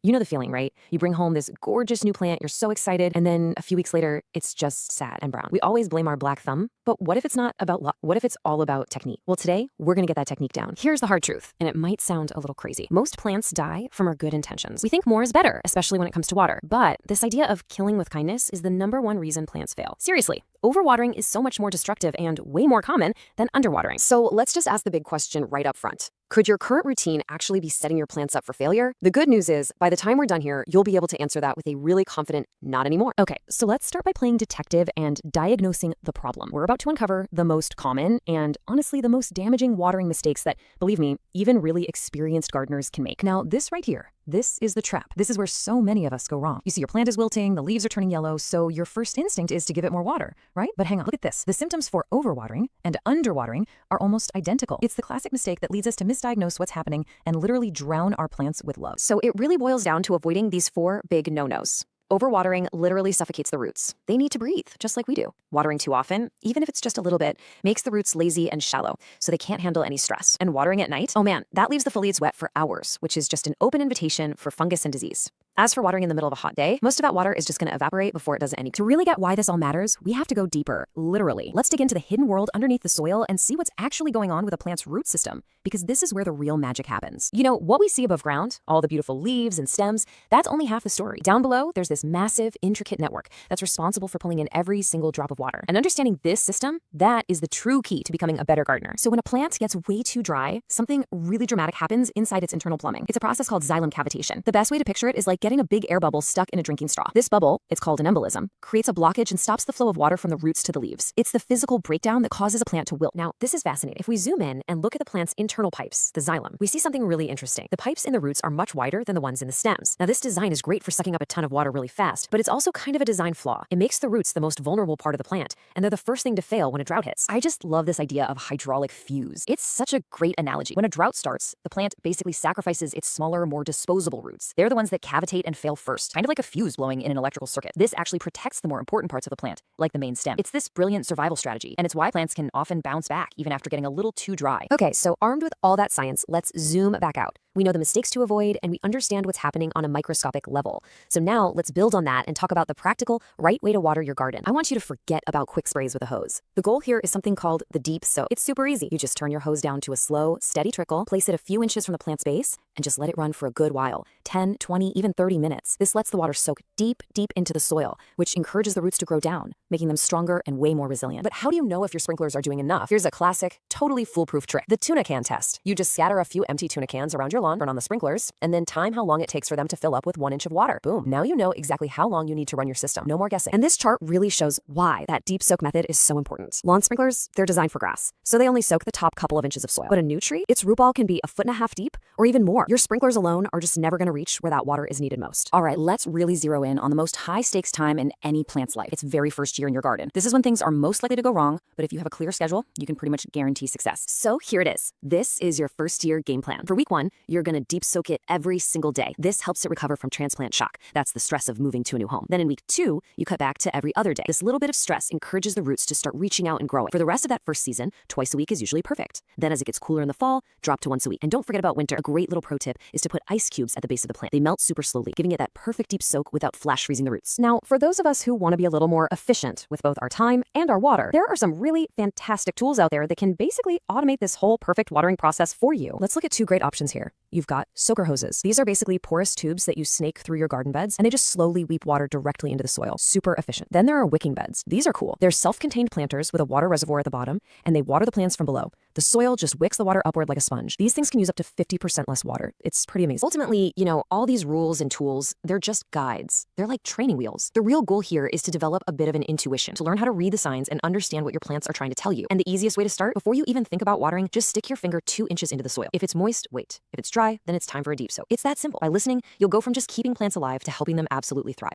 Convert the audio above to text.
You know the feeling, right? You bring home this gorgeous new plant, you're so excited, and then a few weeks later, it's just sad and brown. We always blame our black thumb, but what if it's not about luck? What if it's all about technique? Well, today, we're gonna get that technique down. Here's the hard truth, and it might sound a little crazy. Most plants die from our good intentions. We think more is better, especially when it comes to water. But this idea of killing with kindness is the #1 reason plants fail. Seriously. Overwatering is so much more destructive and way more common than underwatering. So let's just ask the big question right up front. Could your current routine actually be setting your plants up for failure? The good news is, by the time we're done here, you'll be able to answer that with a really confident not anymore. Okay, so let's start by playing detective and diagnosing the problem. We're about to uncover the most common and honestly the most damaging watering mistakes that, believe me, even really experienced gardeners can make. Now, this right here, this is the trap. This is where so many of us go wrong. You see your plant is wilting, the leaves are turning yellow, so your first instinct is to give it more water, right? But hang on, look at this. The symptoms for overwatering and underwatering are almost identical. It's the classic mistake that leads us to misdiagnose what's happening and literally drown our plants with love. So it really boils down to avoiding these 4 big no-nos. Overwatering literally suffocates the roots. They need to breathe, just like we do. Watering too often, even if it's just a little bit, makes the roots lazy and shallow, so they can't handle any stress. And watering at night, oh man, that leaves the foliage wet for hours, which is just an open invitation for fungus and disease. As for watering in the middle of a hot day, most of that water is just going to evaporate before it does anything. To really get why this all matters, we have to go deeper, literally. Let's dig into the hidden world underneath the soil and see what's actually going on with a plant's root system, because this is where the real magic happens. You know, what we see above ground, all the beautiful leaves and stems, that's only half the story. Down below, there's this massive, intricate network that's responsible for pulling in every single drop of water. And understanding this system, that is the true key to becoming a better gardener. So when a plant gets way too dry, something really dramatic happens inside its internal plumbing. It's a process called xylem cavitation. The best way to picture it is like getting a big air bubble stuck in a drinking straw. This bubble, it's called an embolism, creates a blockage and stops the flow of water from the roots to the leaves. It's the physical breakdown that causes a plant to wilt. Now, this is fascinating. If we zoom in and look at the plant's internal pipes, the xylem, we see something really interesting. The pipes in the roots are much wider than the ones in the stems. Now, this design is great for sucking up a ton of water really fast, but it's also kind of a design flaw. It makes the roots the most vulnerable part of the plant, and they're the first thing to fail when a drought hits. I just love this idea of hydraulic fuse. It's such a great analogy. When a drought starts, the plant basically sacrifices its smaller, more disposable roots. They're the ones that cavitate and fail first, kind of like a fuse blowing in an electrical circuit. This actually protects the more important parts of the plant, like the main stem. It's this brilliant survival strategy, and it's why plants can often bounce back even after getting a little too dry. Okay, so armed with all that science, let's zoom back out. We know the mistakes to avoid, and we understand what's happening on a microscopic level. So now let's build on that and talk about the practical, right way to water your garden. I want you to forget about quick sprays with a hose. The goal here is something called the deep soak. It's super easy. You just turn your hose down to a slow, steady trickle, place it a few inches from the plant's base, and just let it run for a good while, 10, 20, even 30 minutes. This lets the water soak deep, deep into the soil, which encourages the roots to grow down, making them stronger and way more resilient. But how do you know if your sprinklers are doing enough? Here's a classic, totally foolproof trick. The tuna can test. You just scatter a few empty tuna cans around your lawn, turn on the sprinklers, and then time how long it takes for them to fill up with 1 inch of water. Boom. Now you know exactly how long you need to run your system. No more guessing. And this chart really shows why that deep soak method is so important. Lawn sprinklers, they're designed for grass, so they only soak the top couple of inches of soil. But a new tree, its root ball can be 1.5 feet deep or even more. Your sprinklers alone are just never going to reach where that water is needed most. All right, let's really zero in on the most high stakes time in any plant's life. Its very first year in your garden. This is when things are most likely to go wrong, but if you have a clear schedule, you can pretty much guarantee success. So here it is. This is your first year game plan. For week 1, you're going to deep soak it every single day. This helps it recover from transplant shock. That's the stress of moving to a new home. Then in week 2, you cut back to every other day. This little bit of stress encourages the roots to start reaching out and growing. For the rest of that first season, twice a week is usually perfect. Then as it gets cooler in the fall, drop to once a week. And don't forget about winter. A great little pro tip is to put ice cubes at the base of the plant. They melt super slowly, giving it that perfect deep soak without flash freezing the roots. Now, for those of us who want to be a little more efficient with both our time and our water, there are some really fantastic tools out there that can basically automate this whole perfect watering process for you. Let's look at 2 great options here. You've got soaker hoses. These are basically porous tubes that you snake through your garden beds, and they just slowly weep water directly into the soil. Super efficient. Then there are wicking beds. These are cool. They're self-contained planters with a water reservoir at the bottom, and they water the plants from below. The soil just wicks the water upward like a sponge. These things can use up to 50% less water. It's pretty amazing. Ultimately, you know, all these rules and tools, they're just guides. They're like training wheels. The real goal here is to develop a bit of an intuition, to learn how to read the signs and understand what your plants are trying to tell you. And the easiest way to start, before you even think about watering, just stick your finger 2 inches into the soil. If it's moist, wait. If it's dry, then it's time for a deep soak. It's that simple. By listening, you'll go from just keeping plants alive to helping them absolutely thrive.